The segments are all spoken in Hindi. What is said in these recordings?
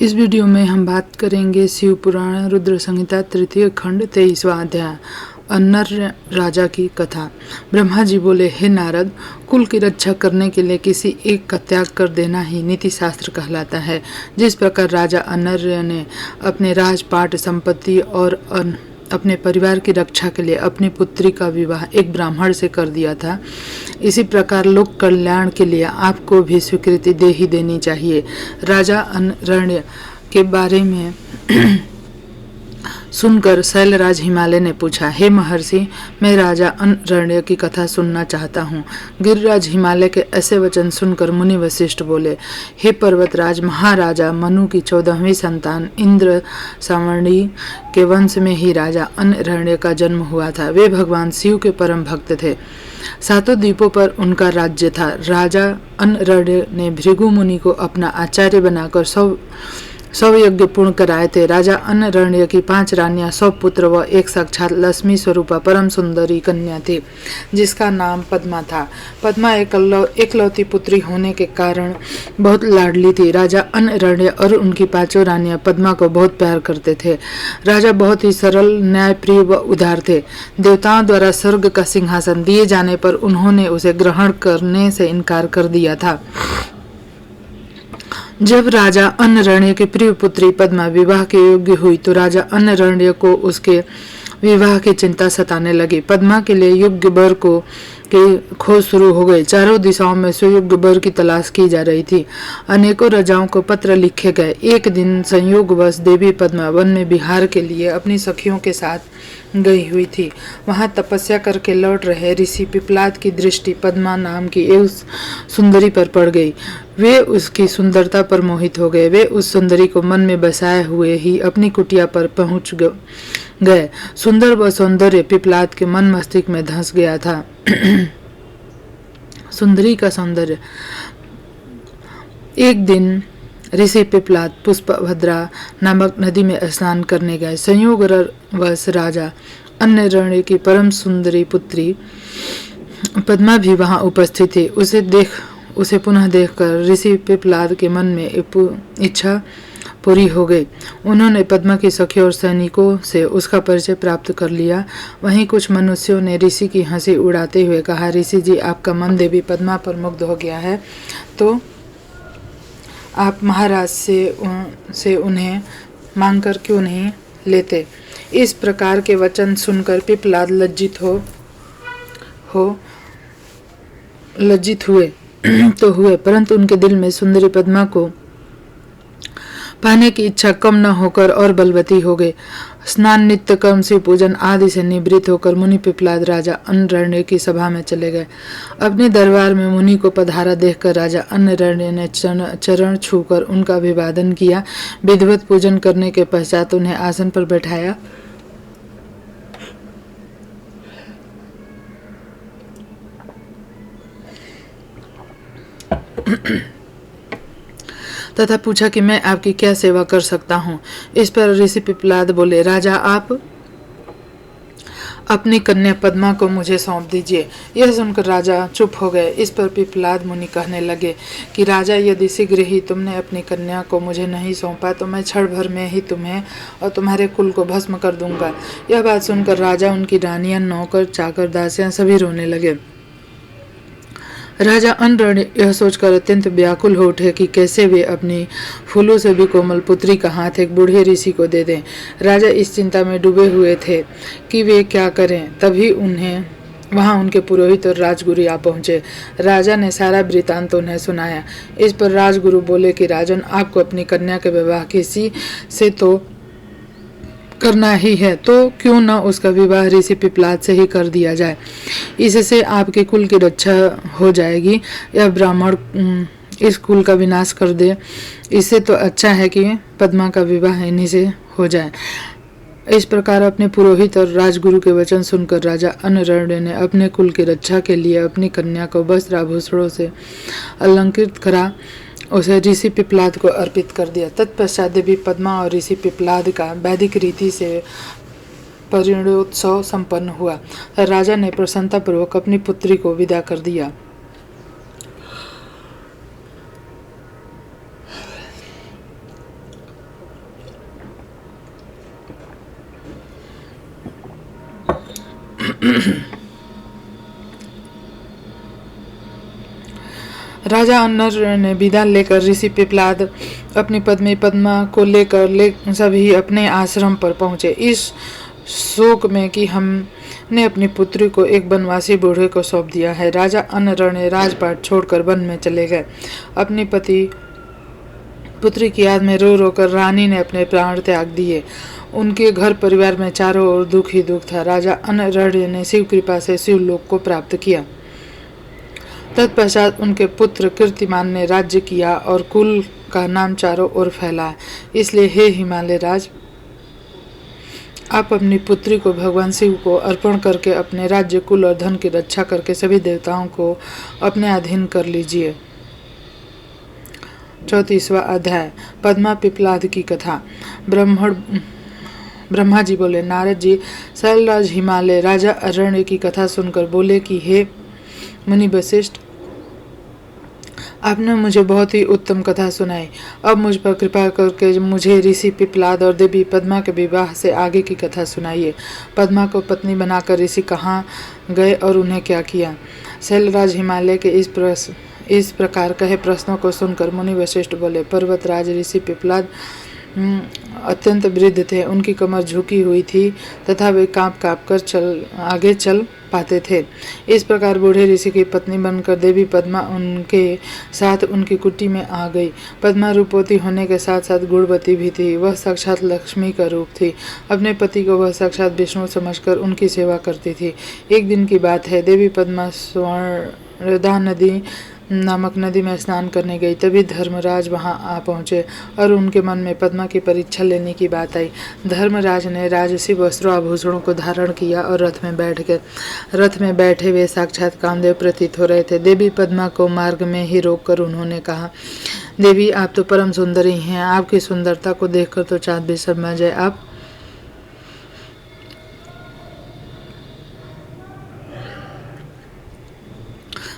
इस वीडियो में हम बात करेंगे शिव पुराण रुद्र संहिता तृतीय खंड 23वां अध्याय अन्नर राजा की कथा। ब्रह्मा जी बोले, हे नारद, कुल की रक्षा करने के लिए किसी एक का त्याग कर देना ही नीति शास्त्र कहलाता है। जिस प्रकार राजा अन्नर ने अपने राजपाट संपत्ति और अपने परिवार की रक्षा के लिए अपनी पुत्री का विवाह एक ब्राह्मण से कर दिया था, इसी प्रकार लोक कल्याण के लिए आपको भी स्वीकृति दे ही देनी चाहिए। राजा अन्नरण्य के बारे में सुनकर शैलराज हिमालय ने पूछा, हे महर्षि, मैं राजा अन्नरण्य की कथा सुनना चाहता हूँ। गिरिराज हिमालय के ऐसे वचन सुनकर मुनि वशिष्ठ बोले, हे पर्वतराज, महाराजा मनु की 14वीं संतान इंद्र सावर्णी के वंश में ही राजा अन्नरण्य का जन्म हुआ था। वे भगवान शिव के परम भक्त थे। 7 द्वीपों पर उनका राज्य था। राजा अन्नरण्य ने भृगु मुनि को अपना आचार्य बनाकर 100 यज्ञ पूर्ण कराए थे। राजा अन्नरण्य की 5 रानियां, 100 पुत्र व एक साक्षात लक्ष्मी स्वरूपा परम सुंदरी कन्या थी, जिसका नाम पद्मा था। पद्मा एकलौती पुत्री होने के कारण बहुत लाडली थी। राजा अन्नरण्य और उनकी 5 रानियां पद्मा को बहुत प्यार करते थे। राजा बहुत ही सरल, न्यायप्रिय व उदार थे। देवताओं द्वारा स्वर्ग का सिंहासन दिए जाने पर उन्होंने उसे ग्रहण करने से इनकार कर दिया था। जब राजा अन्नरण्य की प्रिय पुत्री पद्मा विवाह के योग्य हुई तो राजा अन्नरण्य को उसके विवाह की चिंता सताने लगी। पद्मा के लिए योग्य वर को की खोज शुरू हो गई। चारों दिशाओं में सुयोग्य वर की तलाश की जा रही थी। अनेकों राजाओं को पत्र लिखे गए। एक दिन संयोगवश देवी पद्मा वन में विहार के लिए अपनी सखियों के साथ गई हुई थी। वहां तपस्या करके लौट रहे ऋषि पिप्लाद की दृष्टि पद्मा नाम की एक सुंदरी पर पड़ गई। वे उसकी सुंदरता पर मोहित हो गए। वे उस सुंदरी को मन में बसाए हुए ही अपनी कुटिया पर पहुंच गए। सुंदर व सौंदर्य पिप्लाद के मन मस्तिष्क में धंस गया था। सुंदरी का सौंदर्य। एक दिन ऋषि पिप्लाद पुष्पभद्रा नामक नदी में स्नान करने गए। संयोगवश राजा अन्नरण्य की परम सुंदरी पुत्री पद्मा भी वहां उपस्थित थी। उसे पुनः देखकर ऋषि पिप्लाद के मन में इच्छा पूरी हो गई। उन्होंने पद्मा की सखियों और सैनिकों से उसका परिचय प्राप्त कर लिया। वहीं कुछ मनुष्यों ने ऋषि की हंसी उड़ाते हुए कहा, ऋषि जी, आपका मन देवी पद्मा पर मुग्ध हो गया है, तो आप महाराज से उन्हें मांगकर क्यों नहीं लेते। इस प्रकार के वचन सुनकर पिप्लाद लज्जित हुए तो हुए, परंतु उनके दिल में सुंदरी पद्मा को पाने की इच्छा कम न होकर और बलवती हो गई। स्नान, नित्य कर्म, शिव पूजन आदि से निवृत्त होकर मुनि पिप्लाद राजा अन्नरण्य की सभा में चले गए। अपने दरबार में मुनि को पधारा देखकर राजा अन्नरण्य ने चरण छूकर उनका अभिवादन किया। विधिवत पूजन करने के पश्चात उन्हें आसन पर बैठाया। तथा पूछा कि मैं आपकी क्या सेवा कर सकता हूँ। इस पर ऋषि पिप्लाद बोले, राजा, आप अपनी कन्या पद्मा को मुझे सौंप दीजिए। यह सुनकर राजा चुप हो गए। इस पर पिप्लाद मुनि कहने लगे कि राजा, यदि शीघ्र ही तुमने अपनी कन्या को मुझे नहीं सौंपा तो मैं क्षण भर में ही तुम्हें और तुम्हारे कुल को भस्म कर दूंगा। यह बात सुनकर राजा, उनकी रानियां, नौकर, चाकर, दासियां सभी रोने लगे। राजा अन्नरण्य यह सोचकर अत्यंत व्याकुल हो उठे कि कैसे वे अपनी फूलों से भी कोमल पुत्री का हाथ एक बूढ़े ऋषि को दे दें। राजा इस चिंता में डूबे हुए थे कि वे क्या करें। तभी वहां उनके पुरोहित और राजगुरु आ पहुंचे। राजा ने सारा वृतांत उन्हें सुनाया। इस पर राजगुरु बोले कि राजन, आपको अपनी कन्या के विवाह किसी से तो करना ही है, तो क्यों न उसका विवाह ऋषि पिप्लाद से ही कर दिया जाए। इससे आपके कुल की रक्षा हो जाएगी। यह ब्राह्मण इस कुल का विनाश कर दे, इससे तो अच्छा है कि पद्मा का विवाह इन्हीं से हो जाए। इस प्रकार अपने पुरोहित और राजगुरु के वचन सुनकर राजा अन्नरण्य ने अपने कुल की रक्षा के लिए अपनी कन्या को वस्त्र आभूषणों से अलंकृत करा उसे ऋषि पिप्लाद को अर्पित कर दिया। तत्पश्चात देवी पद्मा और ऋषि पिप्लाद का वैदिक रीति से परिणयोत्सव संपन्न हुआ। राजा ने प्रसन्नतापूर्वक अपनी पुत्री को विदा कर दिया। राजा अनर ने विदा लेकर ऋषि पिपलाद अपनी पत्नी पद्मा को लेकर सभी अपने आश्रम पर पहुंचे। इस शोक में कि हमने अपनी पुत्री को एक वनवासी बूढ़े को सौंप दिया है, राजा अनर ने राजपाट छोड़कर वन में चले गए। अपनी पुत्री की याद में रो रो कर रानी ने अपने प्राण त्याग दिए। उनके घर परिवार में चारों ओर दुख ही दुख था। राजा अनरण्य ने शिव कृपा से शिवलोक को प्राप्त किया। तत्पश्चात उनके पुत्र कीर्तिमान ने राज्य किया और कुल का नाम चारों ओर फैला। इसलिए हे हिमालय राज, आप अपनी पुत्री को भगवान शिव को अर्पण करके अपने राज्य, कुल और धन की रक्षा करके सभी देवताओं को अपने अधीन कर लीजिए। 34वां अध्याय, पद्मा पिपलाद की कथा। ब्रह्मा जी बोले, नारद जी, शैलराज हिमालय राजा अरण्य की कथा सुनकर बोले कि हे मुनि वशिष्ठ, आपने मुझे बहुत ही उत्तम कथा सुनाई। अब मुझ पर कृपा करके मुझे ऋषि पिपलाद और देवी पद्मा के विवाह से आगे की कथा सुनाइए। पद्मा को पत्नी बनाकर ऋषि कहाँ गए और उन्हें क्या किया? शैलराज हिमालय के इस प्रकार कहे प्रश्नों को सुनकर मुनि वशिष्ठ बोले, पर्वतराज ऋषि पिपलाद अत्यंत वृद्ध थे। उनकी कमर झुकी हुई थी तथा वे कांप कांप कर आगे चल पाते थे। इस प्रकार बूढ़े ऋषि की पत्नी बनकर देवी पद्मा उनके साथ उनकी कुटी में आ गई। पद्मा रूपवती होने के साथ साथ गुणवती भी थी। वह साक्षात लक्ष्मी का रूप थी। अपने पति को वह साक्षात विष्णु समझकर उनकी सेवा करती थी। एक दिन की बात है, देवी पद्मा स्वर्णदा नदी नामक नदी में स्नान करने गई। तभी धर्मराज वहां आ पहुंचे और उनके मन में पद्मा की परीक्षा लेने की बात आई। धर्मराज ने राजसी वस्त्रों आभूषणों को धारण किया और रथ में बैठ गए। रथ में बैठे वे साक्षात कामदेव प्रतीत हो रहे थे। देवी पद्मा को मार्ग में ही रोककर उन्होंने कहा, देवी, आप तो परम सुंदरी हैं। आपकी सुंदरता को देखकर तो चाँद भी शर्मा जाए।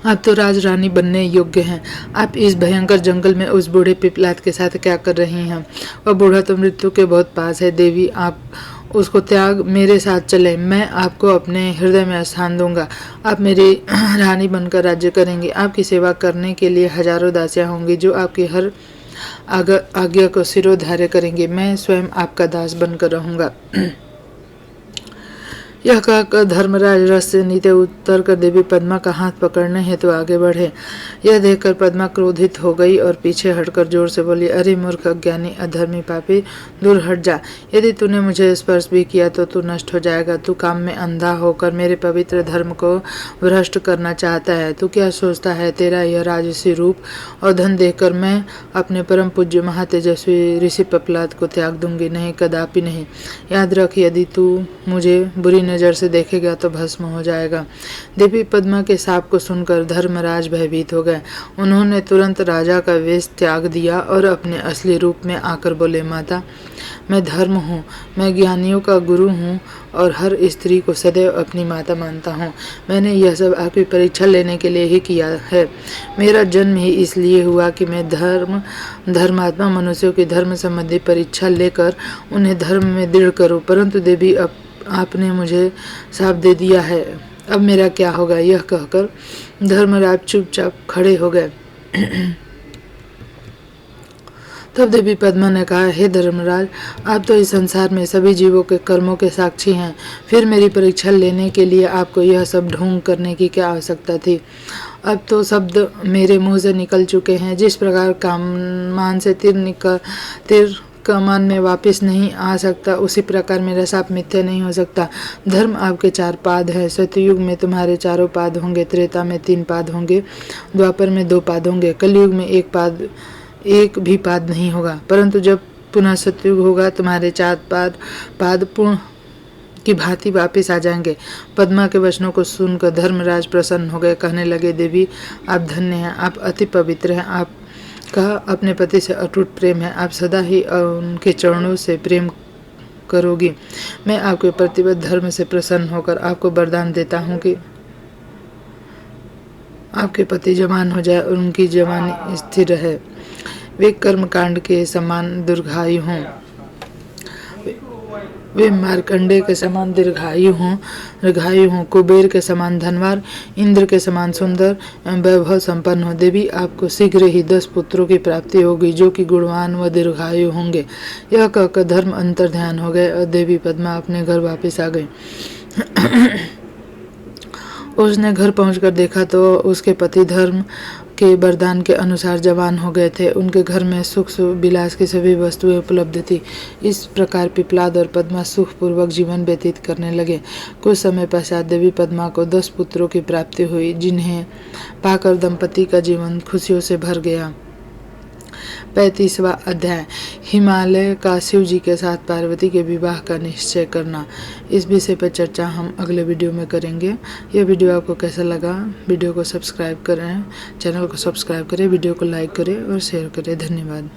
आप तो राजरानी बनने योग्य हैं। आप इस भयंकर जंगल में उस बूढ़े पिपलाद के साथ क्या कर रही हैं? वह बूढ़ा तो मृत्यु के बहुत पास है। देवी, आप उसको त्याग मेरे साथ चले। मैं आपको अपने हृदय में स्थान दूंगा। आप मेरी रानी बनकर राज्य करेंगी। आपकी सेवा करने के लिए हजारों दासियां होंगी जो आपकी हर आज्ञा को सिरोधार्य करेंगी। मैं स्वयं आपका दास बनकर रहूंगा। यह कहकर धर्मराज रथ से नीचे उतर कर देवी पद्मा का हाथ पकड़ने हेतु आगे बढ़े। यह देखकर पद्मा क्रोधित हो गई और पीछे हटकर जोर से बोली, अरे मूर्ख, अज्ञानी, अधर्मी, पापी, दूर हट जा। यदि तूने मुझे स्पर्श भी किया तो तू नष्ट हो जाएगा। तू काम में अंधा होकर मेरे पवित्र धर्म को भ्रष्ट करना चाहता है। तू क्या सोचता है? तेरा यह राजसी रूप और धन देखकर मैं अपने परम पूज्य महातेजस्वी ऋषि पिपलाद को त्याग दूंगी? नहीं, कदापि नहीं। याद रख, यदि तू मुझे बुरी नजर से देखेगा तो भस्म हो जाएगा। देवी पद्मा के शाप को सुनकर धर्मराज भयभीत हो गए। उन्होंने तुरंत राजा का वेश त्याग दिया और अपने असली रूप में आकर बोले, माता, मैं धर्म हूँ, मैं ज्ञानियों का गुरु हूँ और हर स्त्री को सदैव अपनी माता मानता हूँ। मैंने यह सब आपकी परीक्षा लेने के लिए ही किया है। मेरा जन्म ही इसलिए हुआ कि मैं धर्मात्मा मनुष्यों की धर्म संबंधी परीक्षा लेकर उन्हें धर्म में दृढ़ करूँ। परंतु देवी, अब आपने मुझे शाप दे दिया है, अब मेरा क्या होगा? यह कहकर धर्मराज चुपचाप खड़े हो गए। तब देवी पद्मा ने कहा, हे धर्मराज, आप तो इस संसार में सभी जीवों के कर्मों के साक्षी हैं। फिर मेरी परीक्षा लेने के लिए आपको यह सब ढोंग करने की क्या आवश्यकता थी? अब तो शब्द मेरे मुंह से निकल चुके हैं। जिस प्रकार कामान से तीर कमान में वापस नहीं आ सकता, उसी प्रकार मेरा शाप मिथ्या नहीं हो सकता। धर्म आपके 4 पाद है। सतयुग में तुम्हारे 4 पाद होंगे, त्रेता में 3 पाद होंगे, द्वापर में 2 पाद होंगे, कलयुग में एक भी पाद नहीं होगा। परंतु जब पुनः सतयुग होगा, तुम्हारे 4 पाद पूर्ण की भांति वापस आ जाएंगे। पद्मा के वचनों को सुनकर धर्मराज प्रसन्न हो गए। कहने लगे, देवी, आप धन्य हैं, आप अति पवित्र हैं। आप का अपने पति से अटूट प्रेम है। आप सदा ही उनके चरणों से प्रेम करोगी। मैं आपके प्रतिबद्ध धर्म से प्रसन्न होकर आपको वरदान देता हूँ कि आपके पति जवान हो जाए और उनकी जवानी स्थिर रहे, वे कर्मकांड के समान दीर्घायु हों, वे मार्कंडे के समान दीर्घायु हों, कुबेर के समान धनवान, इंद्र के समान सुंदर एवं वैभव संपन्न हो। देवी, आपको शीघ्र ही 10 पुत्रों की प्राप्ति होगी जो कि गुणवान व दीर्घायु होंगे। यह कहकर धर्म अंतर ध्यान हो गए और देवी पद्मा अपने घर वापस आ गई। उसने घर पहुंचकर देखा तो उसके पति धर्म के वरदान के अनुसार जवान हो गए थे। उनके घर में सुख विलास की सभी वस्तुएं उपलब्ध थी। इस प्रकार पिपलाद और पद्मा सुखपूर्वक जीवन व्यतीत करने लगे। कुछ समय पश्चात देवी पद्मा को 10 पुत्रों की प्राप्ति हुई, जिन्हें पाकर दंपति का जीवन खुशियों से भर गया। 35वां अध्याय, हिमालय का शिव जी के साथ पार्वती के विवाह का निश्चय करना। इस विषय पर चर्चा हम अगले वीडियो में करेंगे। यह वीडियो आपको कैसा लगा? वीडियो को सब्सक्राइब करें, चैनल को सब्सक्राइब करें, वीडियो को लाइक करें और शेयर करें। धन्यवाद।